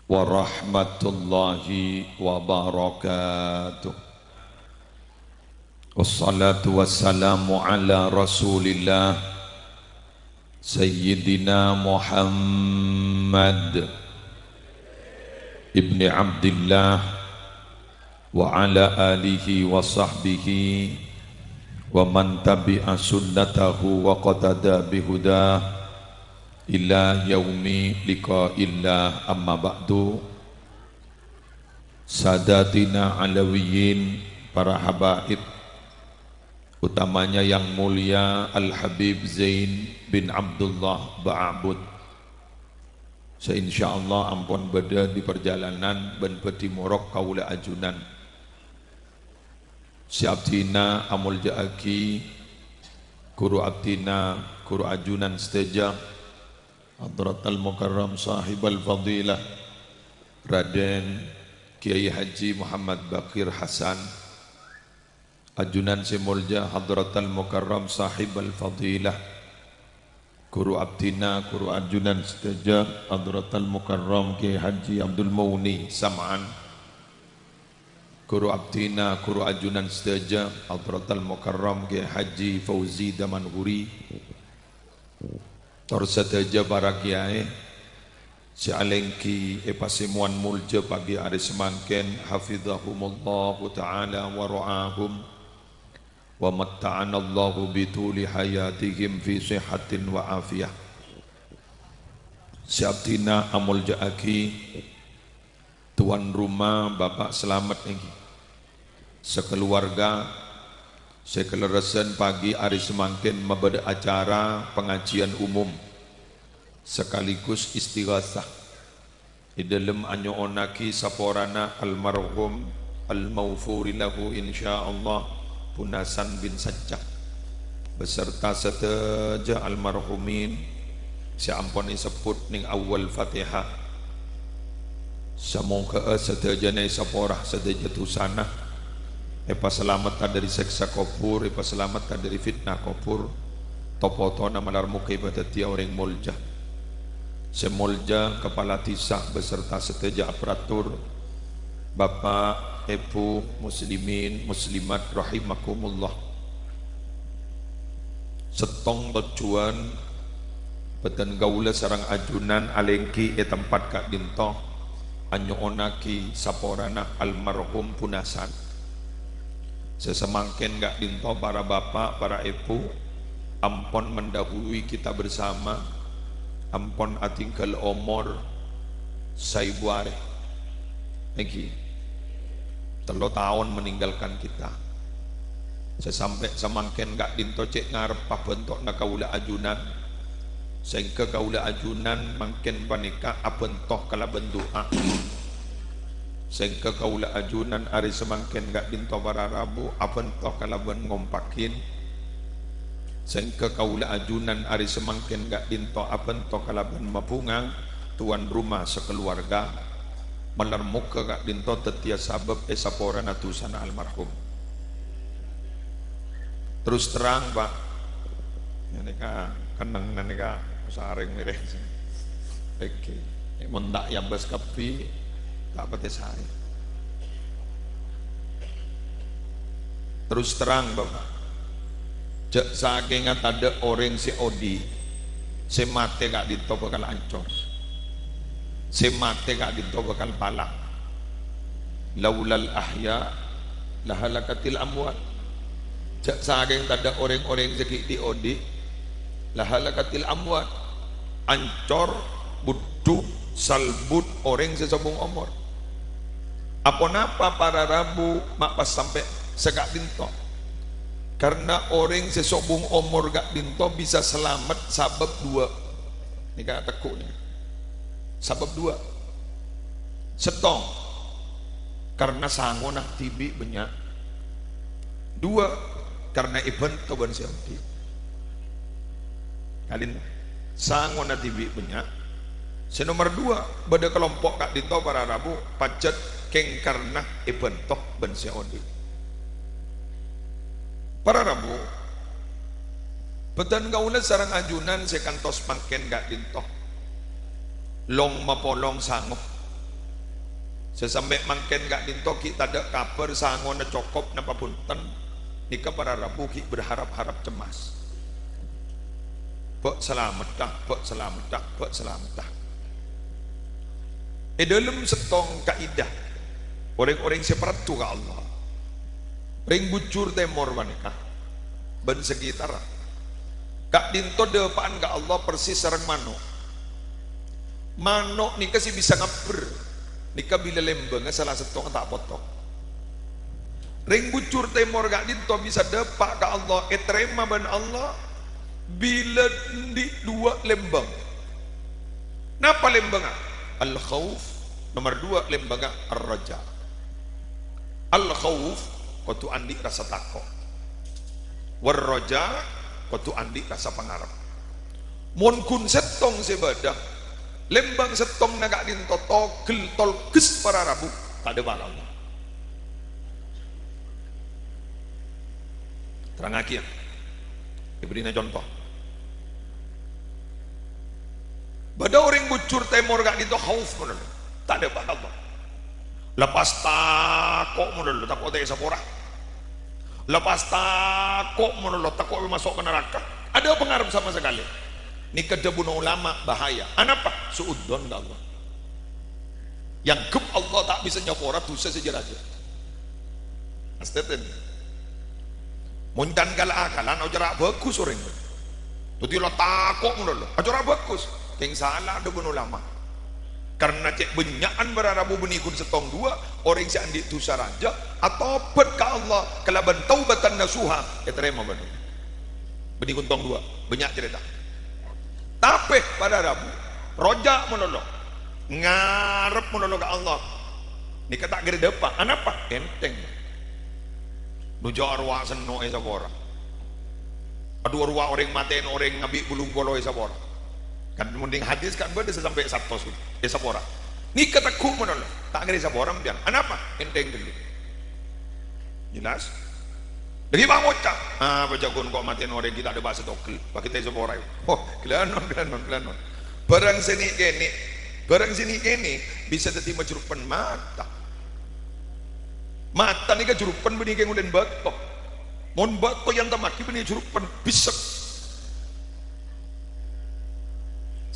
warahmatullahi wabarakatuh. Wassalatu wassalamu ala rasulillah Sayyidina Muhammad ibni Abdillah wa ala alihi wa sahbihi wa man tabi'a sunnatahu wa qatada bihudah ila yaumi liqa'illah, amma ba'du. Sadatina alawiyin, para habaib, utamanya yang mulia Al-Habib Zain bin Abdullah Ba'abud, seinsyaallah ampun beda di perjalanan ben peti morok kaula ajunan si abdina amul jaaki guru abdina guru ajunan seteja Hadratal Mukarram Sahibal Fadilah Raden Kiai Haji Muhammad Bakir Hasan, ajunan Simulja Hadratal Mukarram Sahibal Fadilah Guru Abdina Guru ajunan seteja Hadratal Mukarram Kiai Haji Abdul Mauni Sam'an, Guru Abdina Guru ajunan seteja Hadratal Mukarram Kiai Haji Fauzi Damanhuri, torsateja para kiai si alengki epasimuan mulja pagi hari semangken hafizahumullahu ta'ala wa ra'ahum wa matta'anallahu bituli hayatihim fi sihatin wa afiyah. Si abdina amul jaaki tuan rumah Bapak selamat ini sekeluarga sekelerasan pagi hari semangkin membeda acara pengajian umum sekaligus istighatsah di dalam anyoonaki saporana almarhum al-maufuri lahu insyaallah Punasan bin Sajjak beserta seteja almarhumin si ampun disebut ning awal Fatihah, semoga seteja ning saporah seteja tusana epa selamat dari seksa kubur, epa selamat dari fitnah kubur, topotona malar muka ibadat dia orang mulja, semulja kepala tisah beserta seteja aparatur, bapak, ibu, muslimin, muslimat rahimakumullah. Setong tujuan beten gaula sarang ajunan alengki tempat kak dinto anyoonaki saporana almarhum Punasan. Sesemangkin gak dinto para bapak, para ibu, ampun mendahului kita bersama, ampun atinggal umur saibuare lagi 3 tahun meninggalkan kita. Sesampai semangkin gak dinto cek ngarep bentuk na kaula ajunan, sehingga kaula ajunan mangkin panika abentoh kala bendoa, sehingga kaula ajunan hari semangkin gak dinto para rabu abentoh kalaban ngompakin, sehingga kaula ajunan hari semangkin gak dinto abentoh kalaban mapungang tuan rumah sekeluarga melermuka gak dinto tetia sabab esapora natusana almarhum. Terus terang pak nika kenang nika saring mireng oke mendak yambas kapi tak pati saya. Terus terang bapak, cek saking ada orang si odi, si mate gak dinto bakal ancur, si mate gak dinto bakal palak. Laulal ahya lahalakatil amwat. Cek saking ada orang-orang sakit di odi, lahalakatil amwat, ancor budu salbut orang sesabung umur. Apa napa para rabu mak pas sampai segak dinto, karena orang sesobung umur gak dinto bisa selamat sabab 2. Ini kata tekuk nih, sabab 2 setong karena sangonah tibi banyak, 2 karena event kawan siamti kalin sangonah tibi banyak. Senomor 2 pada kelompok kak dinto para rabu pacet keng karena ibentok ben seodi. Para rabu betan gauna sarang ajunan sekantos pangken gak dinto long mapolong sangop sesampai mangken gak dinto kita ada kabar sangon cokop napa punten nika para rabu ki berharap-harap cemas. Bok selamat dah, bok selamat dah, bok selamat dah. Dalam setong kaidah orang-orang seperti ke Allah. Ring bucur temor wanita ben sekitar kak dinto depan ke Allah persis sareng manuk. Manuk nika sih bisa ngaper nika bila lembeng salah setong tak potong. Ring bucur temor kak dinto bisa depak ke Allah terima ben Allah bila di dua lembang. Napa lembang? Al khauf nomor dua lembang ar-raja. Al khauf kotu andi rasa takut, warroja kotu andi rasa pangarap. Mon kun setong sebadah lembang setong nagak dinto togel tolkes para rabu tak ada balau. Terang aki ya, diberinya contoh. Bada orang bucur temor gak dinto hauf menurut, tak ada balau. Lepas takok menurut takok tak sapora. Lepas takok menurut takok masuk ke neraka. Ada pengaruh sama sekali. Ini kedebunan ulama bahaya. Kenapa? Suudon Allah. Yang kep Allah tak bisa nyapora dosa sejarah aja. Astetin. Muntan kala akalan ajarak bagus orang. Tuti lo takok menurut. Ajarak bagus. Yang salah debun ulama. Karena cek benyakan berarabu benikun setong dua orang si andi dosa raja atau pet ke Allah kelaban taubatan nasuha terima benar benikun tong dua banyak cerita tapi pada rabu roja menolong ngarep menolong ke Allah ini kata gede depan kenapa enteng nuja arwah seno sabora aduh arwah orang maten orang ngabi bulung bolo sabora kan mending hadis kan beda sampai sabtu sapora ni kataku menolong tak ngeri sapora mbian kenapa enteng gede jelas dari bang ocak bajagon kok matiin orang kita ada bahasa tokil pakai teh sapora oh kelanon barang sini kene bisa jadi majurupan mata ni kan jurupan benih yang udah batok mon batok yang tamaki benih jurupan bisa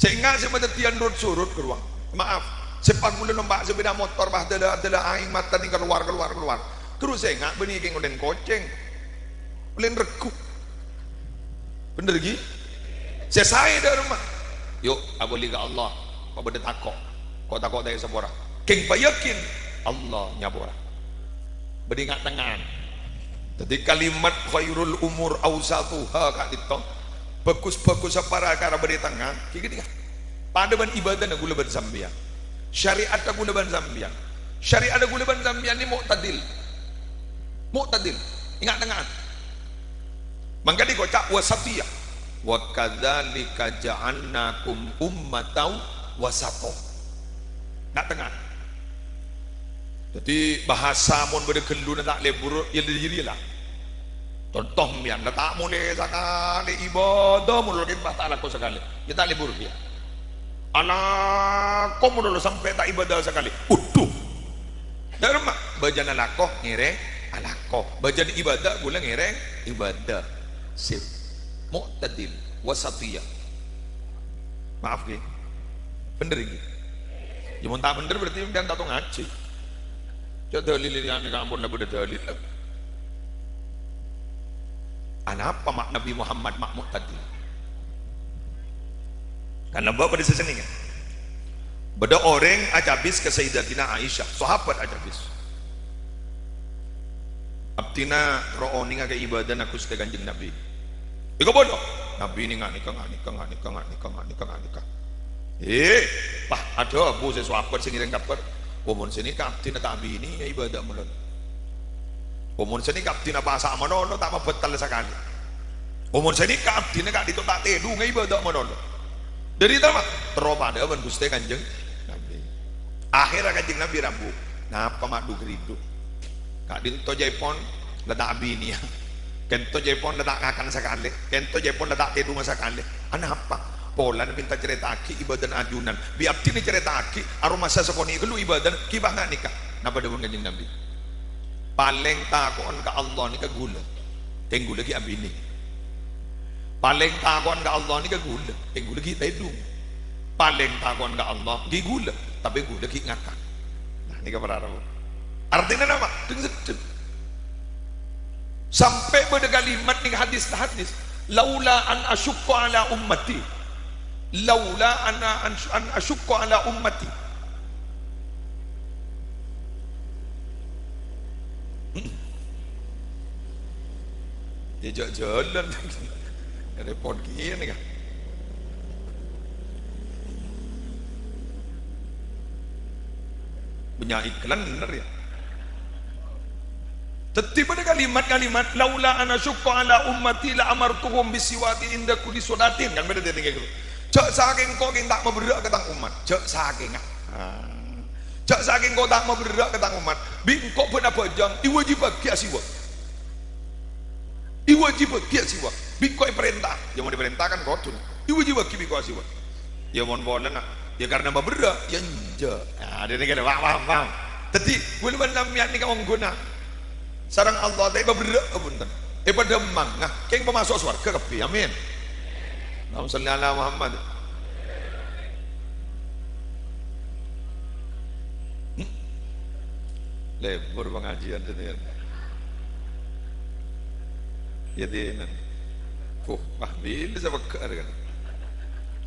sehingga saya tian rut surut keluar maaf sepan mulai nombak sepeda motor bah ada aing mata ni keluar terus saya nggak benih keng udah koceng ulen rekuk bener lagi saya dari rumah yuk aboli ke Allah kau beda takok kau takok dari sepora keng payakin Allah nyapora beringat tangan jadi kalimat khairul umur awsatuha kak ditong bagus-bagus para cara beri tangan kiki pada ban ibadah na gula ban sambian syariat na gula ban sambian syariat na gula ban sambian ni mu'tadil ingat tangan mangka di kocak wasatiyah wa kadzalika ja'alnakum ummatan wasatah nak tangan jadi bahasa mon berde kelu na tak lebur ya diri lah contoh yang tak mulai sekali ibadah mulai kita tak laku sekali kita libur dia anak kau mulai sampai tak ibadah sekali utuh dari mak bajana lakoh ngireng alakoh bajana ibadah gula ngireng ibadah sip mu'tadil wasatiyah maaf ke bener ini jangan tak bener berarti dia tak tahu ngaji coba dalil yang kampun nak berdalil lagi apa mak Nabi Muhammad makmud tadi karena bapak di sini kan beda orang ajabis ke Sayyidatina Aisyah sahabat ajabis abtina ro'oni ke ibadah aku sebagai kanjeng Nabi iko bodoh Nabi ini nikah pah ada bu saya sahabat sini yang kabar umur sini ke abtina tabi ini ibadah mulut umur sini kapten apa asa manono tak betal sekali umur sini kapten kak itu tak tedu ibadah manono dari itu mah teroba ada ban gusti kanjeng Nabi akhirnya kanjeng Nabi rambu napa mak du geridu kak dinto jaipon letak abi ini ya kento jaipon letak akan sekali kento jaipon letak tedu sekali apa Polan minta cerita aki ibadan ajunan. Biar tini cerita aki aroma sasakoni kelu ibadan kibah nggak nikah. Napa dawon kanjeng Nabi? Paling takon ke Allah ni ke gula. Tenggu lagi abini. Paling takon ke Allah ni ke gula. Tenggu lagi tedung. Paling takon ke Allah di gula. Tapi gula lagi ngakak. Nah ni ke para artinya nama? Sampai pada kalimat ni hadis. Laula an asyukku ala ummati. Laula an asyukku ala ummati. Dia jalan repot gini kan. Punya iklan bener ya. Tetap pada kalimat-kalimat laula ana syukka ala ummati la amartuhum bisiwati inda kulli salatin kan beda tinggal gitu. Cak saking kau yang tak bergerak ke tang umat. Cak saking cak saking kau tak bergerak ke tang umat. Bingkok pun apa jang iwajib bagi asiwa. Iwajib bagi asiwa. Bingkok perintah. Yang mau diperintahkan kau tu. Iwajib bagi bingkok asiwa. Ya mohon bolan nak. Ya karena bergerak ya nja. Nah, dia kata paham. Tadi boleh bandam ni kau guna. Sarang Allah tak bergerak punten. Pada mangah keng pemasuk surga kepi. Amin. Allahumma shalli ala Muhammad. Lebur pengajian tu. Jadi bila saya bakar kan.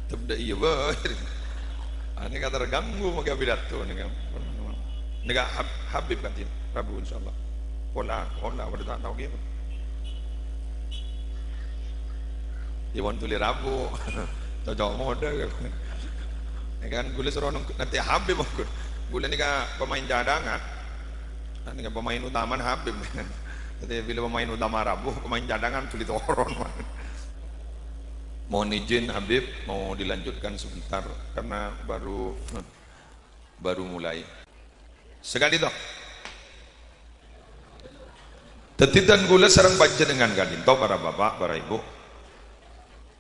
Tebda iya bah. Ini kata terganggu maka pidato ni kan. Nega Habib kan Rabu insyaallah. Pola pada tak tahu gitu. Iwan tulis Rabu, cocok mode kan. Gula seronok nanti Habib aku. Gula ni kan pemain cadangan, ni kan pemain utama Habib. Jadi bila pemain utama Rabu, pemain cadangan tulis toron. Mohon izin Habib mau dilanjutkan sebentar karena baru mulai. Sekali toh. Tetitan gula sarang panjenengan kadinto para bapak, para ibu.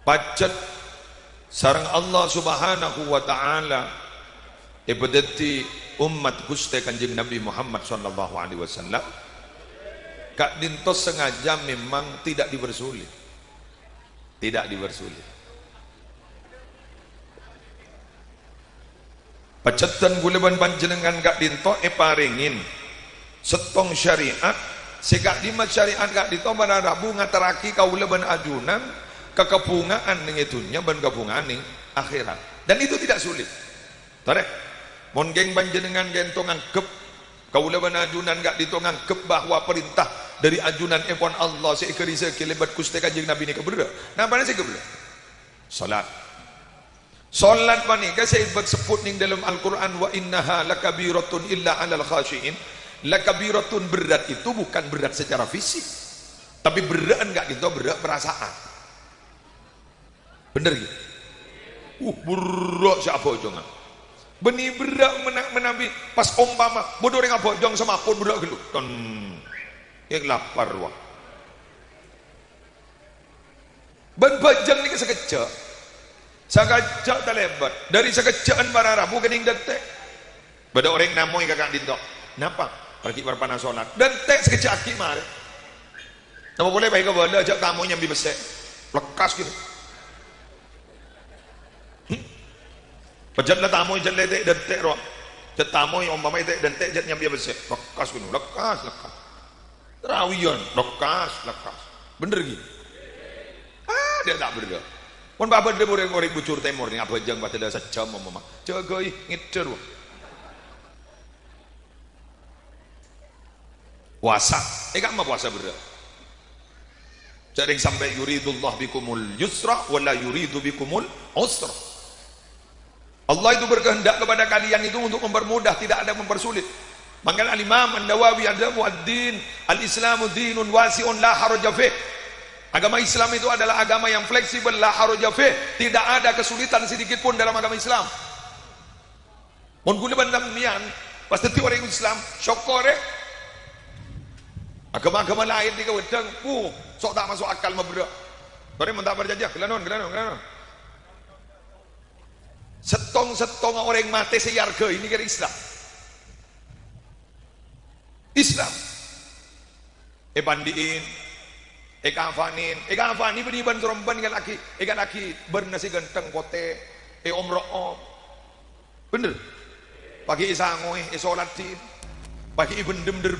Pacet sarang Allah Subhanahu wa taala ibadati umat Gusti Kanjeng Nabi Muhammad sallallahu alaihi wasallam. Kak dinto sengaja memang tidak dibersulit. Tidak dibersulit. Pacetan gula ban panjenengan kak dinto paringin setong syariat. Sekak lima syariat kak di tombana Rabu ngataraki kaula ban ajunan kekepungaan ning itunya ban kepungaan ning akhirat. Dan itu tidak sulit. Tarek. Mon geng panjenengan gentong anggap kaula ban ajunan kak di tong anggap bahwa perintah dari ajunan epon Allah seekeri sekelebat Gusti Kanjeng Nabi ni keberda. Nampaknya sih keberda. Salat. Salat panika saya sebut ning dalam Al-Qur'an wa innaha lakabiratun illa 'alal khashiin. Lakabiratun berat itu bukan berat secara fisik, tapi berat enggak gitu, berat perasaan. Bener gitu. Berat siapa jangan. Benih berat menabi pas umpama bodoh dengan bojong sama pun berat gitu. Yang lapar wah. Ben bajang ni sekejap. Sekejap tak lebat. Dari sekejapan para Rabu kening detek. Bada orang namoi kakak dintok. Napa? Pergi berpanah solat dan tek sekejap aki mari. Nama boleh baik ke bola ajak tamu nyambi besek lekas gitu. Pejatlah tamu jalan tek dan tek roh. Jat tamu yang umpama tek dan tek jat nyambi besek lekas gitu, lekas. Terawian lekas. Bener gitu. Dia tak berda. Pun bapa dia orang bucur timur ni apa jang pada sejam mama. Jaga ngider. Puasa, kan mah puasa berat. Jadi sampai yuridullah bikumul yusra wala yuridu bikumul usra. Allah itu berkehendak kepada kalian itu untuk mempermudah, tidak ada mempersulit. Maka Al-Imam An-Nawawi ada muaddin, al-Islamu dinun wasi'un la haraja fih. Agama Islam itu adalah agama yang fleksibel, la haraja fih. Tidak ada kesulitan sedikit pun dalam agama Islam. Mun kula bandam nian, pasti orang Islam syokore agama-agama lain di kawedang, sok tak masuk akal mabrak. Bareng mentak berjajah, gelanon. Setong-setong orang mati seyarga ini kan Islam. Islam. Bandiin, kafanin, kafani beriban seremban kan laki bernasi ganteng kote, omroom. Bener. Pagi isangoy, solatin, pagi bener,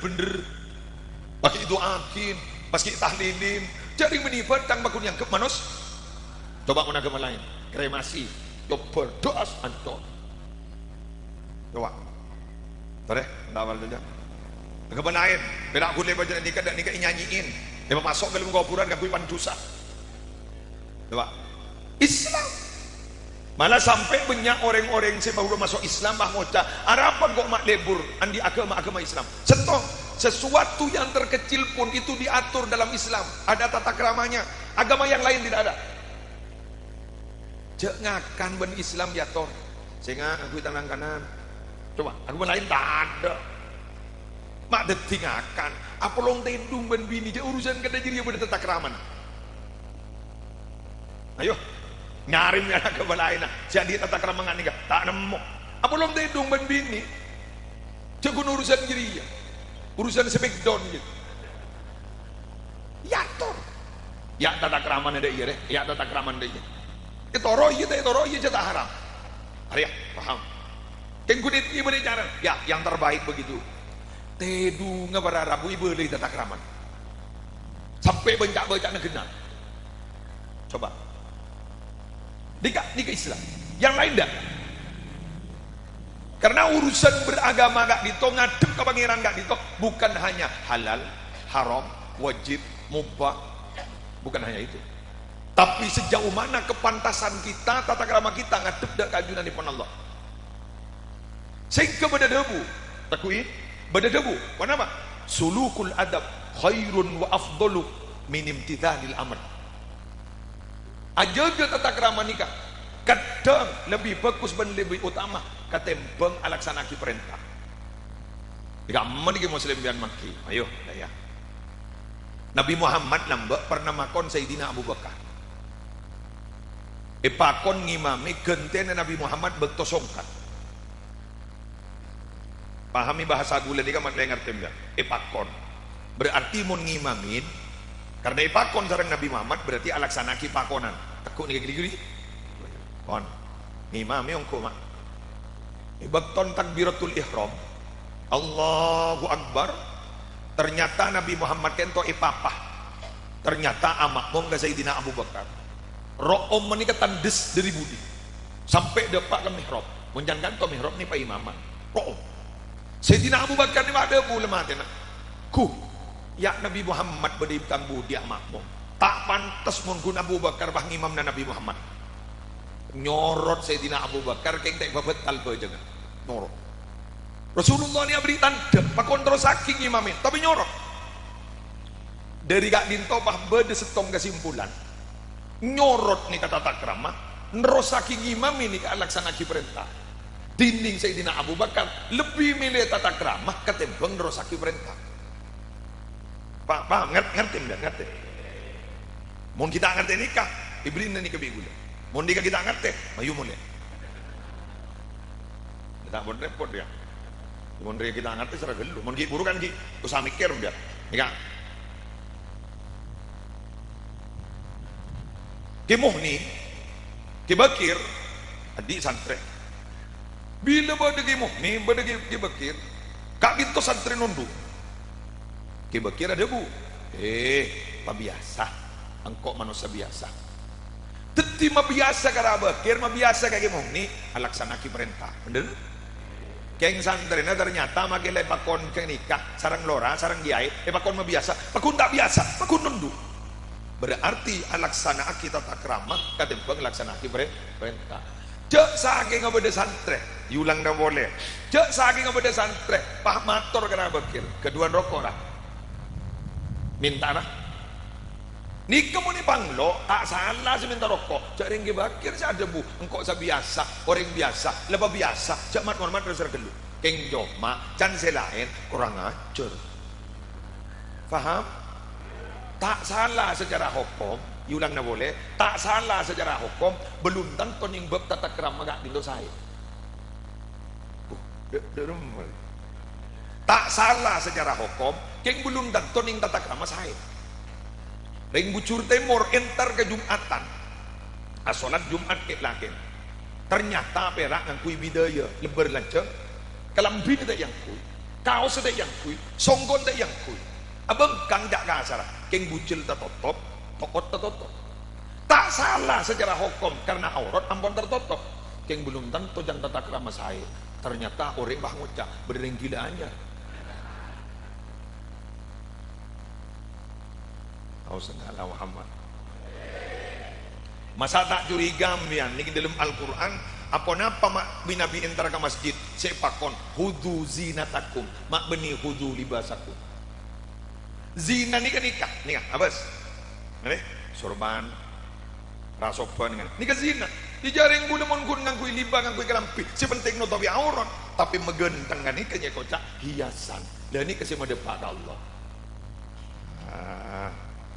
pagi itu akin, pagi tahlilin. Jadi menibat tang bakun yang ke manus. Coba mana agama lain, kremasi, coba doas anton. Coba, boleh, nawar saja. Agama lain, beda aku lepas jalan nikah dan nikah nyanyiin, dia masuk ke dalam kuburan kan kuipan dosa. Coba, Islam. Malah sampai banyak orang-orang yang baru masuk Islam bah ngoca, harapan kok mak lebur andi agama Islam. Sesuatu yang terkecil pun itu diatur dalam Islam, ada tata keramanya. Agama yang lain tidak ada. Jangan ben Islam diatur. Sehingga aku tangan kanan. Coba, agama lain tak ada. Mak detingakan. Apa long tendung ben bini dia urusan kada diri pada tata keramanya. Ayo. Nyarim ya ke balaina jadi tata keramangan ni tak nemu apa belum tedung ben bini jagun urusan diri ya urusan sebekdon gitu ya tor ya tata keraman ada iya ya tata keraman ada iya toro iya jatah haram ya paham kengkunit ibu ni cara ya yang terbaik begitu tedung ngebararap ibu boleh tata keraman sampai bencak-bencak kenal coba nikah Islam yang lain enggak karena urusan beragama gak dito ngadep ke pangeran gak dito bukan hanya halal haram wajib mubah bukan hanya itu tapi sejauh mana kepantasan kita tata krama kita ngadep dak kajunan dipun Allah sehingga pada debu takui pada debu kenapa sulukul adab khairun wa afdalu min imtithalil amr aja tata krama nikah kadang lebih bagus dan lebih utama ketimbang alaksanaki perintah gaman iki muslim bian maki ayo daya Nabi Muhammad nambah pernah makon Sayyidina Abu Bakar pakon ngimami genten Nabi Muhammad bertosongkat pahami bahasa gula ini kan maklai ngerti enggak pakon berarti mun ngimamin karena ipakon sareng Nabi Muhammad berarti alaksanaki pakonan. Tekuk ni gini-gini. Kon. Imam yang koma. Ibakton takbiratul ihram. Allahu Akbar. Ternyata Nabi Muhammad kento ipapah. Ternyata amak mong ke Sayyidina Abu Bakar. Ro'om menikah tandes dari budi. Sampai depak ke mihrab. Menjangan to mihrab ni pa imaman. Ro'om. Sayyidina Abu Bakar ni ada bu lemah tena. Ya Nabi Muhammad berdibkan budi amakmu tak pantas menggun Abu Bakar bah imam Nabi Muhammad nyorot Sayyidina Abu Bakar keng tak babetal bejangan nyorot Rasulullah ni beri tanda pakon terus saking imamin tapi nyorot dari gak dinto bah bede setong kesimpulan nyorot ni kata takrama terus saking imam ini ke alaksanaki perintah dinding Sayyidina Abu Bakar lebih milih tata krama ketimbang terus saking perintah paham ngerti enggak ngerti mau kita ngerti nikah ibrin nikah bigula mau nikah kita ngerti mayu mulai kita buat repot ya mau nikah kita ngerti serah gelu mau nikah burukan ki usah mikir dia nikah kemoh nih kebakir adik santri bila pada kemoh nih pada kebakir kak itu santri nundu kebakir ada bu pak biasa engkau manusia biasa teti mah biasa kara bakir mah biasa kayak gimana nih alaksanaki perintah bener keng santrena ternyata makin lepakon ke nikah sarang lora sarang giai pakon mah biasa pakun tak biasa pakun nunduk berarti alaksanaki tata krama ketimbang alaksanaki perintah cek saking ngabede santre yulang dah boleh cek saking ngabede santre pak mator kara bakir kedua rokok lah minta lah nikah mau panglo tak salah sih minta rokok cak ringgi bakir cak ada bu engkau biasa orang biasa lebih biasa cak mat terus gelu keng joma can selain kurang ajar paham tak salah secara hukum, diulang na boleh, tak salah secara hukum, belum tentu ning bab tata krama gak dindo saya. Tak salah secara hukum, keng belum tentu ning tata krama saya. Ring Bucur Timur entar ke Jumatan, asolat Jumat ke lakin. Ternyata perak ngangkui bidaya, lebar lanceng, kelambi tak yang kui, kaos tak yang kui, songgon tak yang kui. Abang kang jak kasar, keng bucil tertutup, tokot tertutup. Tak salah secara hukum karena aurat ampun tertutup. Keng belum tentu yang tata krama saya. Ternyata orang bah ngucap berdering gilaannya. Tahu segala Muhammad. Masa tak curiga mian ni dalam Al-Quran apa napa mak binabi entar ke masjid sepakon hudu zinatakum mak beni hudu libasakum. Zina ni kan nikah nih abas ini sorban rasopan kan nikah zina dijaring bulu mon ngangkui liba ngangkui kelampi si penting no tapi aurat tapi megenteng kan nikahnya kocak hiasan dan ini kasih medepak Allah.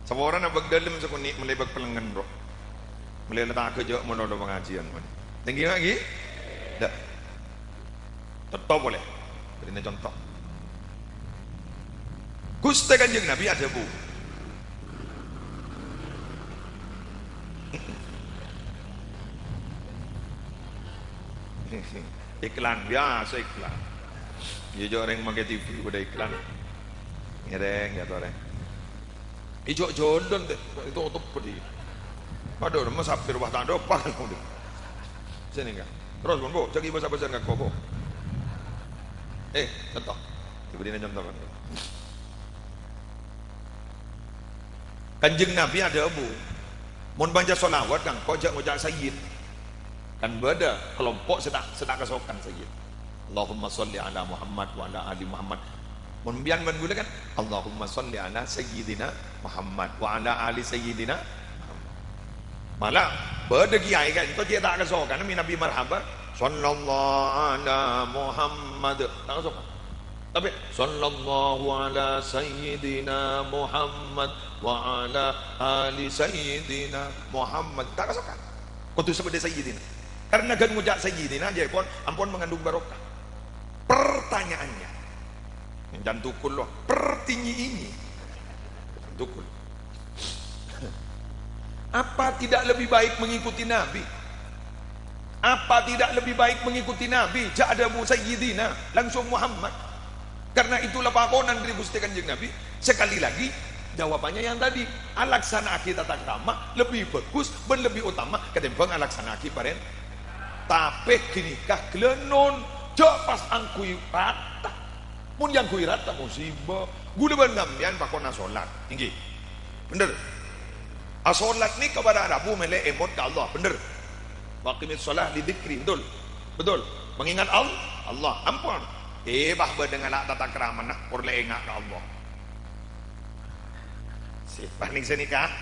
Semua orang nak dalam sekuni melebak pelengan bro meletak kerja menolak pengajian man. Tinggi lagi tak tetap boleh beri contoh Gusti Kanjeng Nabi ada bu iklan biasa iklan ya orang pakai TV udah iklan ngereng ya orang ijo jodoh deh itu otot pedih aduh mas hampir wah tak ada apa sini enggak terus bang bu cagi bahasa enggak kok contoh diberiin contoh kan Kanjeng Nabi ada bu mau baca sholawat kan kok jak ngucap sayyid kan beda kelompok sedak kesokan sayyid Allahumma sholli ala Muhammad wa ala ali Muhammad Membian menggula kan Allahumma sholli ala sayyidina Muhammad wa ala ali sayyidina Muhammad. Malah beda kiai kan itu dia tak kesokan Nabi marhaban sallallahu ala Muhammad tak kesokan. Tapi sallallahu ala sayyidina Muhammad wa ala ali sayyidina Muhammad tak kesokan. Kudu sebut sayyidina. Karena kan ngucap sayyidina aja pun ampun mengandung barokah. Pertanyaannya dan tukul loh pertinggi ini tukul apa tidak lebih baik mengikuti Nabi apa tidak lebih baik mengikuti Nabi ja'adamu sayyidina langsung Muhammad karena itulah pakonan dari Gusti Kanjeng Nabi sekali lagi jawabannya yang tadi alaksanaki tata krama lebih bagus dan lebih utama ketimbang alaksanaki paren tapi kinikah gelenon jak pas angkui rata mun yang kuirat tak musibah guna bandamian pakona solat tinggi bener asolat ni kepada Rabu mele emot ke Allah bener waqimit solat di dikri betul mengingat Allah ampun bah dengan tata kerama nak porle ingat ke Allah si panik senikah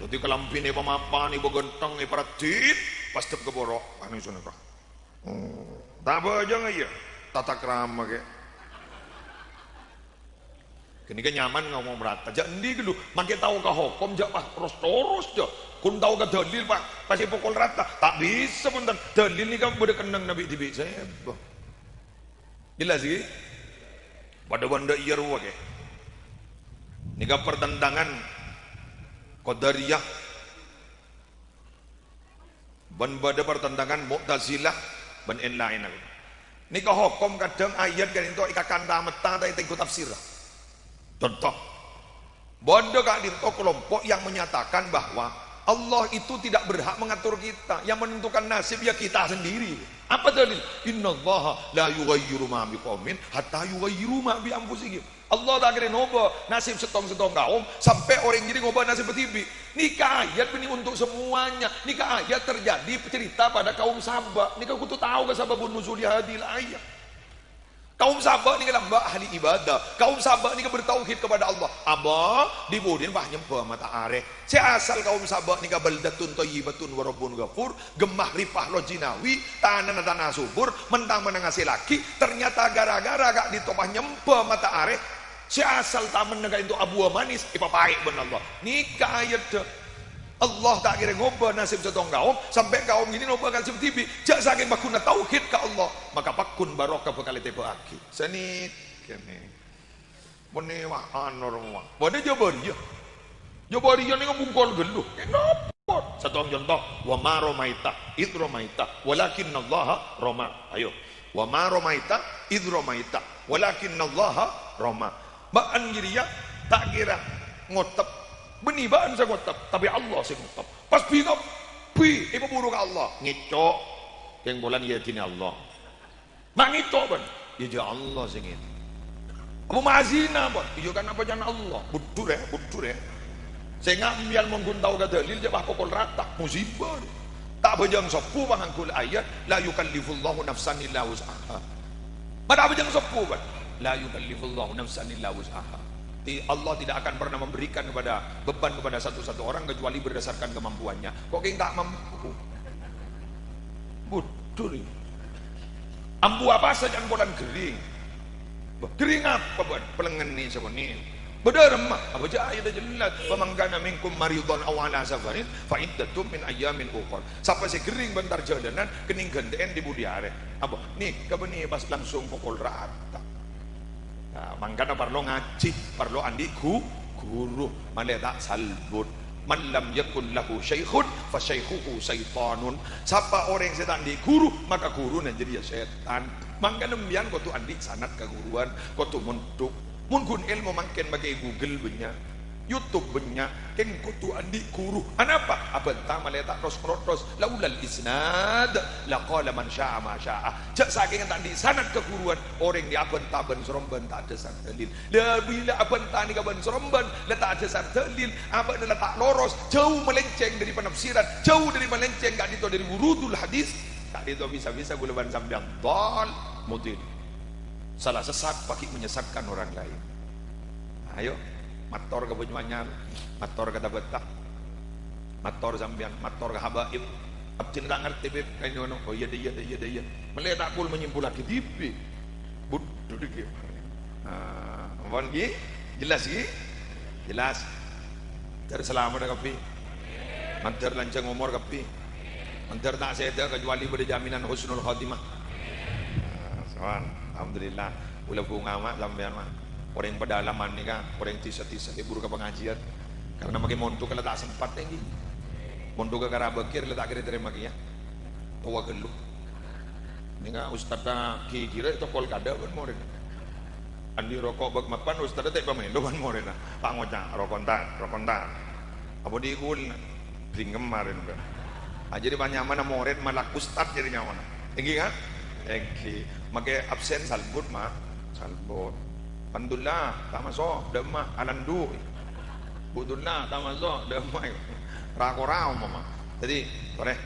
tuti kelampi ni pemapan ni begentang ni paratit pasti keborok panik senikah tak apa aja ya tata kerama ke ini kan nyaman ngomong berata jak endi dulu makin tahu ke hukum jak pas terus jak kun tahu ke dalil pak pasti pukul rata tak bisa pun dalil ni kan boleh kenang Nabi tibi saya jelas sih pada benda iya ruwa ke ini kan pertentangan Qadariyah ban pada pertentangan Mu'tazilah ban lain ini ke hukum kadang ayat kan itu ikakan tameta tak ikut tafsir contoh bodoh kak dinto kelompok yang menyatakan bahwa Allah itu tidak berhak mengatur kita yang menentukan nasib ya kita sendiri apa dalil innallaha la yughayyiru ma biqaumin hatta yughayyiru ma bi anfusihim Allah tak kira ngoba nasib setong-setong kaum sampai orang jadi ngoba nasib betibi nikah ayat ini untuk semuanya nikah ayat terjadi cerita pada kaum Sabah nikah kutu tahu ke sababun nuzul hadil ayat kaum Sabah ni kan ahli ibadah kaum Sabah ni kan bertauhid kepada Allah abah dibudin bah nyembah matahari si asal kaum Sabah ni kan baldatun thayyibatun wa rabbun ghafur gemah ripah lo jinawi tanah subur mentang menang hasil laki ternyata gara-gara gak ditopah nyembah matahari Si asal taman negara itu abu manis, ipapai ben Allah. Nikah ayat dah. Allah tak kira ngoba nasib setong kaum sampai kaum ini ngoba kan tibi jak saking bakuna tauhid ke Allah maka pakun barokah bekal tepo aki seni kene mone wa anor wa bade jabariya ni ngubungkol geluh kenapa setong contoh wa ma romaita id romaita walakin Allah roma ayo wa ma romaita id romaita walakin Allah roma ba anjiriya tak kira ngotep benih baan saya ngotap tapi Allah saya ngotap pas bingung ibu buruk Allah ngicok yang bulan ya tini Allah mak ngicok ban ya Allah sing itu abu mazina ban iya kan apa jangan Allah budur ya saya ngambil mengguntau ke dalil jabah pokol rata musibah tak bajang sopu bangangkul ayat la yukallifullahu nafsan illa wus'aha pada bajang sopu ban la yukallifullahu nafsan illa wus'aha Allah tidak akan pernah memberikan beban kepada satu-satu orang kecuali berdasarkan kemampuannya. Kok kayak nggak mampu? Budur. Ambu apa saja bolan gering. Gering apa buat pelengan ni sebenarnya? Benar mah. Apa aja ayat jelas. Pemangkana minkum maridon awala safarin fa iddatum min ayamin ukhra. Siapa si gering bentar jalanan kening gandeen di budiare. Apa? Nih kabeni pas langsung pukul rata. Nah, makanya perlu ngaji, perlu andiku guru, mana tak salbut. Man lam yakun lahu syaikhun fa syaikhuhu syaitanun. Siapa orang yang setan di guru, maka guru nanti jadi setan. Makanya nembian kau tu andi sanat keguruan, kau tu muntuk. Mungkin ilmu makin bagi Google banyak, YouTube banyak, keng kau tu andi guru. Kenapa? Abentah maleta ros laulal isnad laqala man syaa ma syaa. Jak saking tadi sanad keguruan orang di abentah ben seromban tak ada sar dalil. La bila abentah ni kaban seromban la tak ada sar dalil, apa adalah tak loros, jauh melenceng dari penafsiran, jauh dari melenceng gak dito dari wurudul hadis, gak dito bisa-bisa guleban sambiang dal mudin. Salah sesat pakai menyesatkan orang lain. Ayo mator ke Banyuanyar, mator ke Dabetak, mator sambian, mator ke Habaib. Abcin tak ngerti beb, kayak ngono. Oh iya dia. Meletak pul menyimpul lagi tipe. Budu dikit. Mohon gi, jelas gi, jelas. Terselamat kapi, manter lancang umur kapi, manter tak seda kecuali pada jaminan husnul khatimah. Alhamdulillah, ulah bunga mak sambian mak. Orang pedalaman ni kan, orang tisa-tisa libur ke pengajian karena makin montu kalau tak sempat tinggi montu ke karabakir letak kira terima kia tua geluh ni kan ustaz tak kira itu kol kada kan moren andi rokok bag mapan ustaz tak pamendo kan moren pak ngocak rokontan apa diikul bringem marin kan jadi banyak mana moren malah ustaz jadinya mana tinggi kan tinggi makai absen salbut mah salbut Alhamdulillah, tak masuk, demah, alandu. Budullah, tak masuk, demah. Rako-rau, mama. Jadi, boleh,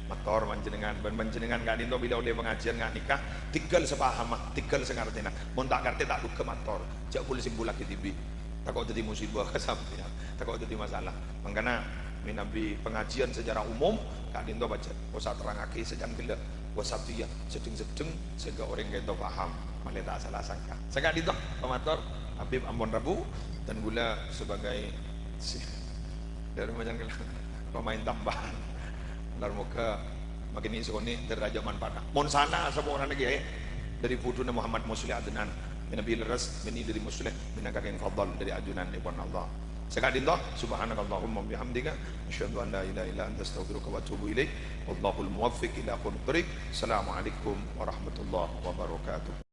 motor manjenengan, manjenengan gak dinto bila oleh pengajian gak nikah, tinggal sepaham, tinggal sengartina. Mun tak ngerti tak duke motor, jak boleh simbol lagi tibi. Takut jadi musibah kesampaian, takut jadi masalah. Makanya, minabi pengajian secara umum, gak dinto baca, usah terangake sejam gila, usah dia sedeng-sedeng sehingga orang gak itu paham. Malah tak salah sangka. Saya kata itu pemator Habib Ambon Rabu dan gula sebagai dari macam pemain tambahan. Lalu muka makin isoni deraja manfaat. Monsana semua orang lagi dari putuna Muhammad Musli Adnan bin Nabi Ras bin dari Muslim bin Kakin Fadl dari ajunan Ibn Allah. Saya kata itu subhanakallahumma bihamdika asyhadu an la ilaha illa anta astaghfiruka wa atubu ilaik. Wallahul muwaffiq ila aqwamit thoriq. Assalamualaikum warahmatullahi wabarakatuh.